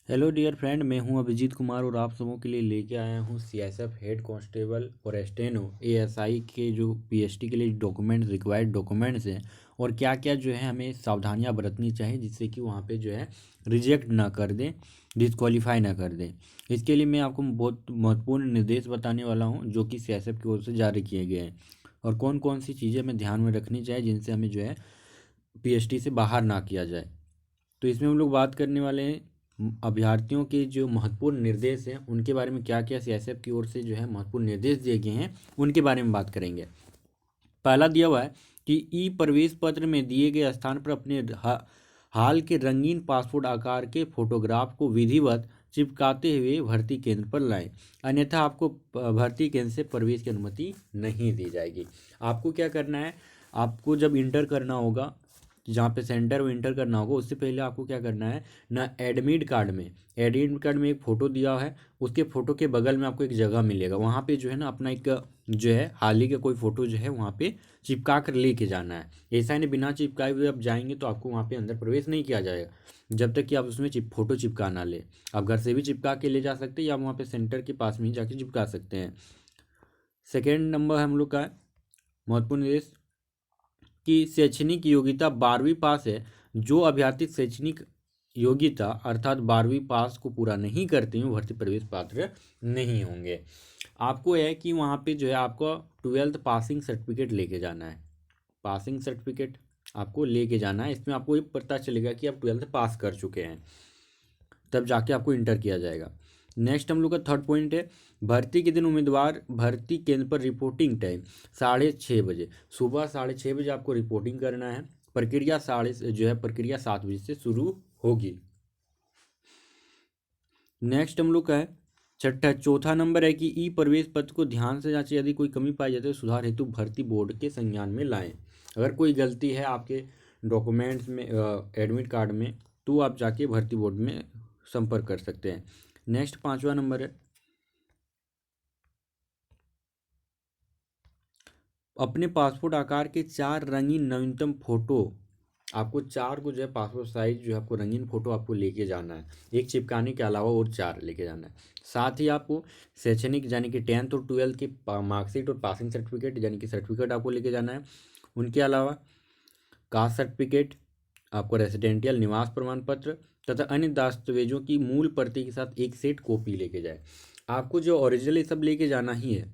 Hello dear friend, मैं हूं अभिजीत कुमार और आप सबों के लिए लेके आया हूं सीएसएफ हेड कांस्टेबल और स्टेनो एएसआई के जो पीएसटी के लिए डॉक्यूमेंट्स रिक्वायर्ड डॉक्यूमेंट्स हैं और क्या क्या जो है हमें सावधानियां बरतनी चाहिए जिससे कि वहां पे जो है रिजेक्ट ना कर दें, डिस्क्वालीफाई ना कर दें। इसके लिए मैं आपको बहुत महत्वपूर्ण निर्देश बताने वाला हूँ जो कि सीएसएफ की ओर से जारी किए गए हैं और कौन कौन सी चीज़ें हमें ध्यान में रखनी चाहिए जिनसे हमें जो है पीएसटी से बाहर ना किया जाए। तो इसमें हम लोग बात करने वाले हैं अभ्यर्थियों के जो महत्वपूर्ण निर्देश हैं उनके बारे में, क्या क्या सीएसएफ की ओर से जो है महत्वपूर्ण निर्देश दिए गए हैं उनके बारे में बात करेंगे। पहला दिया हुआ है कि ई प्रवेश पत्र में दिए गए स्थान पर अपने हाल के रंगीन पासपोर्ट आकार के फोटोग्राफ को विधिवत चिपकाते हुए भर्ती केंद्र पर लाएं, अन्यथा आपको भर्ती केंद्र से प्रवेश की अनुमति नहीं दी जाएगी। आपको क्या करना है, आपको जब इंटर करना होगा, जहाँ पे सेंटर में इंटर करना होगा, उससे पहले आपको क्या करना है ना, एडमिट कार्ड में एक फ़ोटो दिया है, उसके फ़ोटो के बगल में आपको एक जगह मिलेगा, वहाँ पे जो है ना अपना एक जो है हाल ही का कोई फ़ोटो जो है वहाँ पे चिपका कर लेके जाना है। ऐसा नहीं बिना चिपकाए हुए आप जाएंगे तो आपको वहाँ पे अंदर प्रवेश नहीं किया जाएगा जब तक कि आप उसमें फ़ोटो चिपका ना ले। आप घर से भी चिपका के ले जा सकते हैं या वहाँ पे सेंटर के पास में ही जाके चिपका सकते हैं। सेकेंड नंबर हम लोग का है महत्वपूर्ण निर्देश कि शैक्षणिक योग्यता 12वीं पास है। जो अभ्यर्थी शैक्षणिक योग्यता अर्थात 12वीं पास को पूरा नहीं करते हैं भर्ती प्रवेश पात्र नहीं होंगे। आपको है कि वहाँ पे जो है आपको 12th पासिंग सर्टिफिकेट लेके जाना है। पासिंग सर्टिफिकेट आपको लेके जाना है, इसमें आपको ये पता चलेगा कि आप 12th पास कर चुके हैं, तब जाके आपको इंटर किया जाएगा। नेक्स्ट हम लोग का थर्ड पॉइंट है, भर्ती के दिन उम्मीदवार भर्ती केंद्र पर रिपोर्टिंग टाइम 6:30 बजे, सुबह 6:30 बजे आपको रिपोर्टिंग करना है। प्रक्रिया 7 बजे से शुरू होगी। नेक्स्ट हम लोग का है चौथा नंबर है कि ई प्रवेश पत्र को ध्यान से जांचें, यदि कोई कमी पाई जाती है तो सुधार हेतु भर्ती बोर्ड के संज्ञान में लाएं। अगर कोई गलती है आपके डॉक्यूमेंट्स में, एडमिट कार्ड में, तो आप जाके भर्ती बोर्ड में संपर्क कर सकते हैं। नेक्स्ट पांचवा नंबर है, अपने पासपोर्ट आकार के 4 रंगीन नवीनतम फोटो, आपको 4 को जो है पासपोर्ट साइज जो है आपको रंगीन फोटो आपको लेके जाना है, एक चिपकाने के अलावा और 4 लेके जाना है। साथ ही आपको शैक्षणिक यानी कि 10th और 12th की मार्कशीट और पासिंग सर्टिफिकेट यानी कि सर्टिफिकेट आपको लेके जाना है। उनके अलावा कास्ट सर्टिफिकेट, आपको रेसिडेंटियल निवास प्रमाण पत्र तथा अन्य दस्तावेजों की मूल प्रति के साथ एक सेट कॉपी लेके जाए। आपको जो ओरिजिनल ये सब लेके जाना ही है।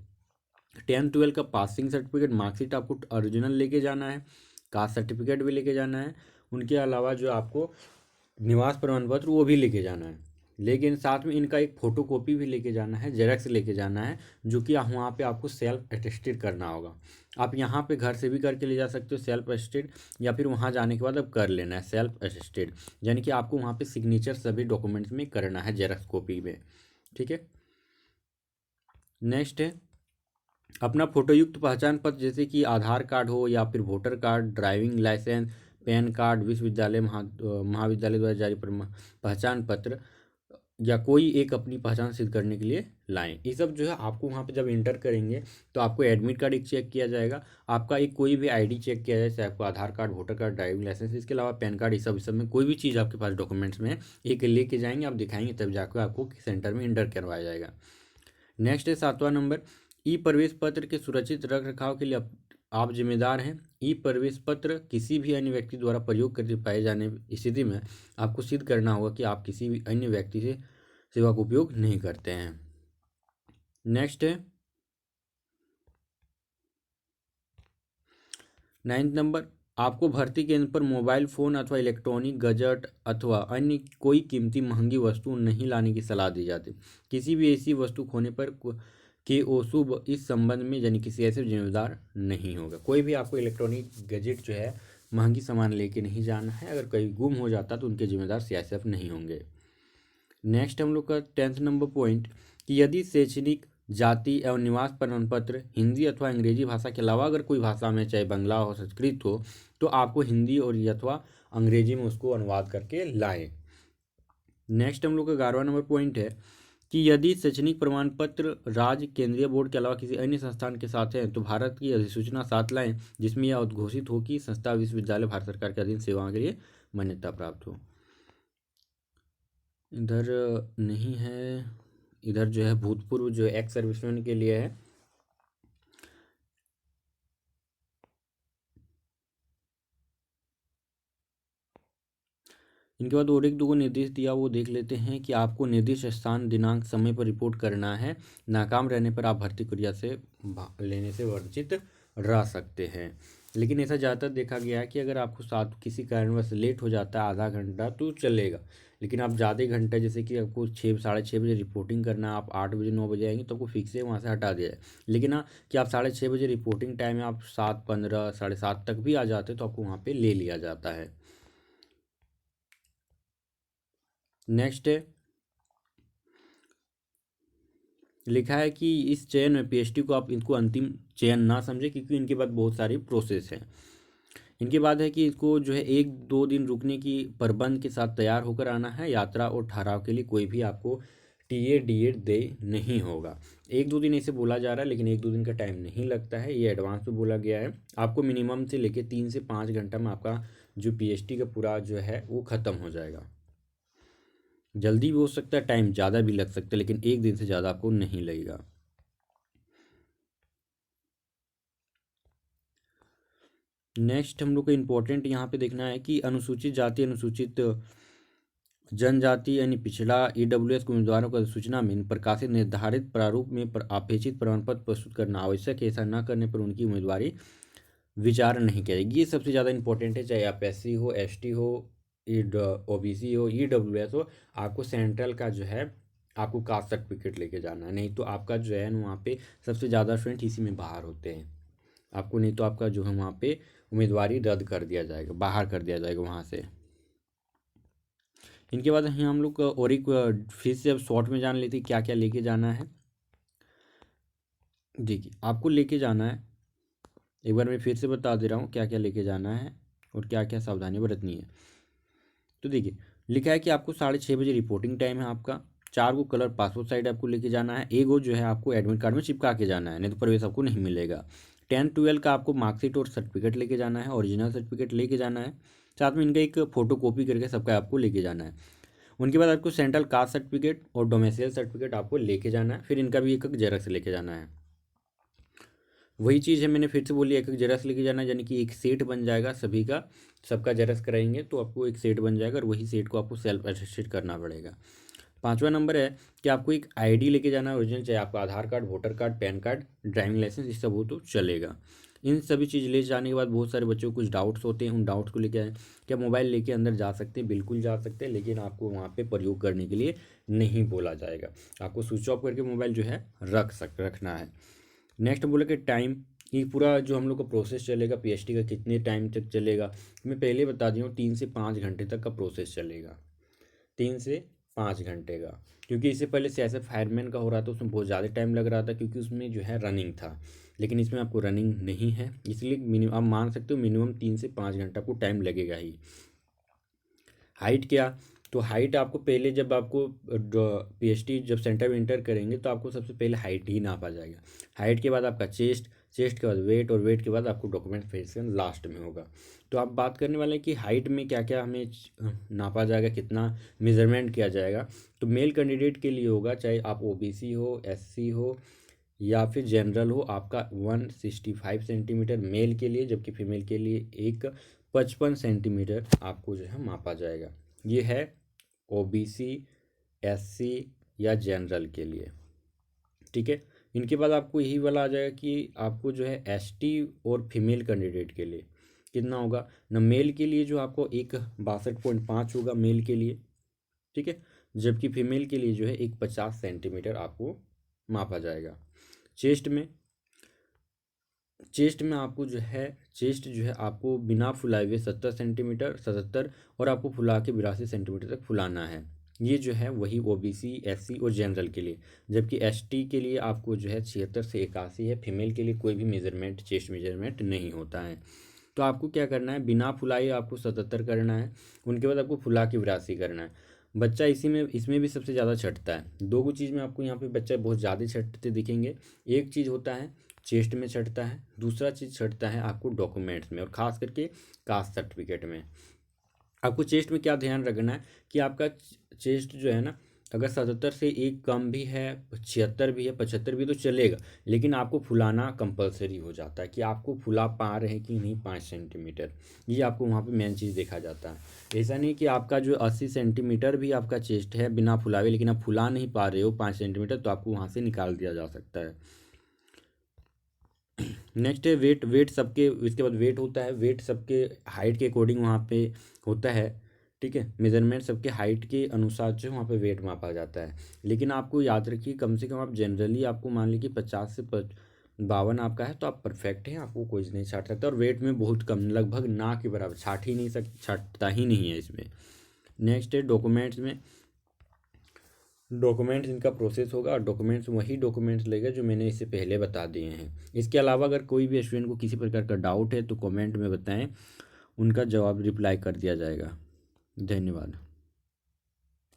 10th 12th का पासिंग सर्टिफिकेट, मार्कशीट आपको ओरिजिनल लेके जाना है, कास्ट सर्टिफिकेट भी लेके जाना है। उनके अलावा जो आपको निवास प्रमाण पत्र वो भी लेके जाना है, लेकिन साथ में इनका एक फ़ोटो कॉपी भी लेके जाना है, जेरॉक्स लेके जाना है, जो कि वहाँ पे आपको सेल्फ अटेस्टेड करना होगा। आप यहाँ पे घर से भी करके ले जा सकते हो सेल्फ अटेस्टेड, या फिर वहाँ जाने के बाद अब कर लेना है सेल्फ अटेस्टेड, यानी कि आपको वहाँ पे सिग्नेचर सभी डॉक्यूमेंट्स में करना है जेरॉक्स कॉपी में। ठीक है। नेक्स्ट है अपना फोटोयुक्त पहचान पत्र, जैसे कि आधार कार्ड हो या फिर voter card, driving licence, PAN card, विश्वविद्यालय महाविद्यालय द्वारा जारी पहचान पत्र या कोई एक अपनी पहचान सिद्ध करने के लिए लाएं। ये सब जो है आपको वहाँ पे जब इंटर करेंगे तो आपको एडमिट कार्ड एक चेक किया जाएगा, आपका एक कोई भी आईडी चेक किया जाए, चाहे आपको Aadhaar card, voter card, driving licence, इसके अलावा पैन कार्ड, इस सब में कोई भी चीज़ आपके पास डॉक्यूमेंट्स में एक लेके जाएंगे, आप दिखाएंगे, तब जाकर आपको सेंटर में इंटर करवाया जाएगा। नेक्स्ट है 7वां नंबर, ई प्रवेश पत्र के सुरक्षित रख रखाव के लिए आप जिम्मेदार हैं। ई प्रवेश पत्र किसी भी अन्य व्यक्ति द्वारा प्रयोग करके पाए जाने की स्थिति में आपको सिद्ध करना होगा कि आप किसी भी अन्य व्यक्ति से सेवा का उपयोग नहीं करते हैं। नेक्स्ट है 9th नंबर, आपको भर्ती केंद्र पर मोबाइल फ़ोन अथवा इलेक्ट्रॉनिक गजट अथवा अन्य कोई कीमती महंगी वस्तु नहीं लाने की सलाह दी जाती। किसी भी ऐसी वस्तु खोने पर के ओसू इस संबंध में यानी किसी ऐसे जिम्मेदार नहीं होगा। कोई भी आपको इलेक्ट्रॉनिक गैजेट जो है महंगी सामान लेके नहीं जाना है, अगर कहीं गुम हो जाता तो उनके जिम्मेदार सीआईएसएफ नहीं होंगे। नेक्स्ट हम लोग का 10th नंबर पॉइंट कि यदि शैक्षणिक जाति एवं निवास प्रमाण पत्र हिंदी अथवा अंग्रेजी भाषा के अलावा अगर कोई भाषा में, चाहे बंगला हो, संस्कृत हो, तो आपको हिंदी और अथवा अंग्रेजी में उसको अनुवाद करके लाएं। नेक्स्ट हम लोग का 11वां नंबर पॉइंट है कि यदि शैक्षणिक प्रमाण पत्र राज्य केंद्रीय बोर्ड के अलावा किसी अन्य संस्थान के साथ हैं तो भारत की अधिसूचना साथ लाएं जिसमें यह उद्घोषित हो कि संस्था विश्वविद्यालय भारत सरकार के अधीन सेवाओं के लिए मान्यता प्राप्त हो। इधर नहीं है, इधर जो है भूतपूर्व जो एक्स सर्विसमैन के लिए है। इनके बाद और एक दो को निर्देश दिया, वो देख लेते हैं कि आपको निर्दिष्ट स्थान दिनांक समय पर रिपोर्ट करना है। नाकाम रहने पर आप भर्ती प्रक्रिया से लेने से वंचित रह सकते हैं। लेकिन ऐसा ज़्यादातर देखा गया है कि अगर आपको साथ किसी कारणवश लेट हो जाता है आधा घंटा तो चलेगा, लेकिन आप ज़्यादा घंटा, जैसे कि आपको 6 साढ़े 6 बजे रिपोर्टिंग करना है, आप 8 बजे 9 बजे आएंगे तो आपको फिक्स से वहाँ से हटा दिया जाए। लेकिन हाँ, कि आप 6:30 बजे रिपोर्टिंग टाइम है, आप 7:15 7:30 तक भी आ जाते तो आपको वहाँ पे ले लिया जाता है। नेक्स्ट है, लिखा है कि इस चयन में पीएचडी को आप इनको अंतिम चयन ना समझे, क्योंकि इनके बाद बहुत सारी प्रोसेस है। इनके बाद है कि इसको जो है 1-2 दिन रुकने की प्रबंध के साथ तैयार होकर आना है। यात्रा और ठहराव के लिए कोई भी आपको टीए डीएड दे नहीं होगा। 1-2 दिन ऐसे बोला जा रहा है, लेकिन 1-2 दिन का टाइम नहीं लगता है, ये एडवांस में बोला गया है। आपको मिनिमम से लेके 3 से 5 घंटा में आपका जो पीएचडी का पूरा जो है वो ख़त्म हो जाएगा। जल्दी भी हो सकता है, टाइम ज़्यादा भी लग सकता है, लेकिन 1 दिन से ज़्यादा आपको नहीं लगेगा। नेक्स्ट हम लोग को इम्पोर्टेंट यहाँ पे देखना है कि अनुसूचित जाति, अनुसूचित जनजाति यानी पिछड़ा ईडब्ल्यूएस के उम्मीदवारों को सूचना में प्रकाशित निर्धारित प्रारूप में अपेक्षित प्रमाण पत्र प्रस्तुत करना आवश्यक है। ऐसा न करने पर उनकी उम्मीदवारी विचार नहीं करेगी। ये सबसे ज़्यादा इंपॉर्टेंट है, चाहे आप एससी हो, एसटी हो, ओबीसी हो, ईडब्ल्यूएस हो, आपको सेंट्रल का जो है आपको कास्ट सर्टिफिकेट लेके जाना है। नहीं तो आपका जो है वहाँ पे सबसे ज़्यादा स्टूडेंट इसी में बाहर होते हैं। आपको नहीं तो आपका जो है वहाँ पे उम्मीदवारी रद्द कर दिया जाएगा, बाहर कर दिया जाएगा वहाँ से। इनके बाद यहाँ हम लोग और एक फिर से अब शॉर्ट में जान लेते क्या क्या लेके जाना है। देखिए, आपको लेके जाना है, एक बार मैं फिर से बता दे रहा हूँ क्या क्या लेके जाना है और क्या क्या सावधानी बरतनी है। तो देखिए, लिखा है कि आपको 6:30 बजे रिपोर्टिंग टाइम है आपका। 4 को कलर पासपोर्ट साइज आपको लेके जाना है। एक वो जो है आपको एडमिट कार्ड में चिपका के जाना है, नहीं तो प्रवेश आपको नहीं मिलेगा। 10-12 का आपको मार्कशीट और सर्टिफिकेट लेके जाना है, ओरिजिनल सर्टिफिकेट लेके जाना है। साथ में इनका एक फोटो कॉपी करके सबका आपको लेके जाना है। उनके बाद आपको सेंट्रल कास्ट सर्टिफिकेट और डोमेसाइल सर्टिफिकेट आपको लेके जाना है। फिर इनका भी एक जेरॉक्स लेके जाना है। वही चीज़ है, मैंने फिर से बोली, एक जेरॉक्स लेके जाना है, यानी कि एक सेट बन जाएगा सभी का। सबका जेरॉक्स कराएंगे तो आपको एक सेट बन जाएगा और वही सेट को आपको सेल्फ अटेस्टेड करना पड़ेगा। 5वां नंबर है कि आपको एक आईडी लेके जाना है ओरिजिनल, चाहे आपका Aadhaar card, voter card, PAN card, driving licence, ये सब हो तो चलेगा। इन सभी चीज़ ले जाने के बाद बहुत सारे बच्चों को कुछ डाउट्स होते हैं, उन डाउट्स को लेके आए। क्या मोबाइल लेके अंदर जा सकते हैं? बिल्कुल जा सकते हैं, लेकिन आपको वहाँ पे प्रयोग करने के लिए नहीं बोला जाएगा। आपको स्विच ऑफ करके मोबाइल जो है रखना है। नेक्स्ट बोले कि टाइम, ये पूरा जो हम लोग का प्रोसेस चलेगा पीएचडी का कितने टाइम तक चलेगा, मैं पहले बता दी हूँ 3 से 5 घंटे तक का प्रोसेस चलेगा। 3 से 5 घंटे का, क्योंकि इससे पहले सीएसएफ फायरमैन का हो रहा था, उसमें बहुत ज़्यादा टाइम लग रहा था, क्योंकि उसमें जो है रनिंग था। लेकिन इसमें आपको रनिंग नहीं है, इसलिए मिनिमम आप मान सकते हो मिनिमम 3 से 5 घंटा आपको टाइम लगेगा ही। हाइट क्या, तो हाइट आपको पहले जब आपको पीएचडी जब सेंटर में इंटर करेंगे तो आपको सबसे पहले हाइट ही नापा जाएगा। हाइट के बाद आपका चेस्ट, चेस्ट के बाद वेट, और वेट के बाद आपको डॉक्यूमेंट वेरिफिकेशन लास्ट में होगा। तो आप बात करने वाले हैं कि हाइट में क्या क्या हमें नापा जाएगा, कितना मेजरमेंट किया जाएगा। तो मेल कैंडिडेट के लिए होगा, चाहे आप ओबीसी हो, एससी हो या फिर जनरल हो, आपका 165 सेंटीमीटर मेल के लिए, जबकि फीमेल के लिए एक 55 सेंटीमीटर आपको जो है मापा जाएगा। ये है ओबीसी, एससी या जनरल के लिए, ठीक है। इनके बाद आपको यही वाला आ जाएगा कि आपको जो है एसटी और फीमेल कैंडिडेट के लिए कितना होगा न। मेल के लिए जो आपको एक 62.5 होगा मेल के लिए, ठीक है, जबकि फीमेल के लिए जो है एक 50 सेंटीमीटर आपको मापा जाएगा। चेस्ट में, चेस्ट में आपको जो है, चेस्ट जो है आपको बिना फुलाए हुए 70 सेंटीमीटर, 77, और आपको फुला के 82 सेंटीमीटर तक फुलाना है। ये जो है वही ओबीसी, एससी और जनरल के लिए। जबकि एसटी के लिए आपको जो है 76 से 81 है। फीमेल के लिए कोई भी मेजरमेंट, चेस्ट मेजरमेंट नहीं होता है। तो आपको क्या करना है, बिना फुलाए आपको 77 करना है। उनके बाद आपको फुला के 82 करना है। बच्चा इसी में, इसमें भी सबसे ज़्यादा छटता है। दो चीज़ में आपको यहाँ पे बच्चा बहुत ज़्यादा छटते दिखेंगे। एक चीज़ होता है चेस्ट में छटता है, दूसरा चीज़ छटता है आपको डॉक्यूमेंट्स में, और ख़ास करके कास्ट सर्टिफिकेट में। आपको चेस्ट में क्या ध्यान रखना है कि आपका चेस्ट जो है ना, अगर 77 से एक कम भी है, 76 भी है, 75 भी तो चलेगा, लेकिन आपको फुलाना कंपलसरी हो जाता है कि आपको फुला पा रहे हैं कि नहीं 5 सेंटीमीटर। ये आपको वहाँ पे मेन चीज़ देखा जाता है। ऐसा नहीं कि आपका जो 80 सेंटीमीटर भी आपका चेस्ट है बिना फुलावे, लेकिन आप फुला नहीं पा रहे हो 5 सेंटीमीटर, तो आपको वहाँ से निकाल दिया जा सकता है। नेक्स्ट है वेट। वेट सबके, इसके बाद वेट होता है। वेट सबके हाइट के अकॉर्डिंग वहाँ पे होता है, ठीक है। मेजरमेंट सबके हाइट के अनुसार जो है वहाँ पे वेट मापा जाता है। लेकिन आपको याद रखिए, कम से कम आप जनरली आपको मान लीजिए 50 से 52 आपका है तो आप परफेक्ट हैं, आपको कोई नहीं छाट सकता। और वेट में बहुत कम, लगभग ना के बराबर, छाटता ही नहीं है इसमें। नेक्स्ट है डॉक्यूमेंट्स में। डॉक्यूमेंट्स इनका प्रोसेस होगा, और डॉक्यूमेंट्स वही डॉक्यूमेंट्स लेगा जो मैंने इससे पहले बता दिए हैं। इसके अलावा अगर कोई भी स्टूडेंट को किसी प्रकार का डाउट है तो कमेंट में बताएं, उनका जवाब रिप्लाई कर दिया जाएगा। धन्यवाद।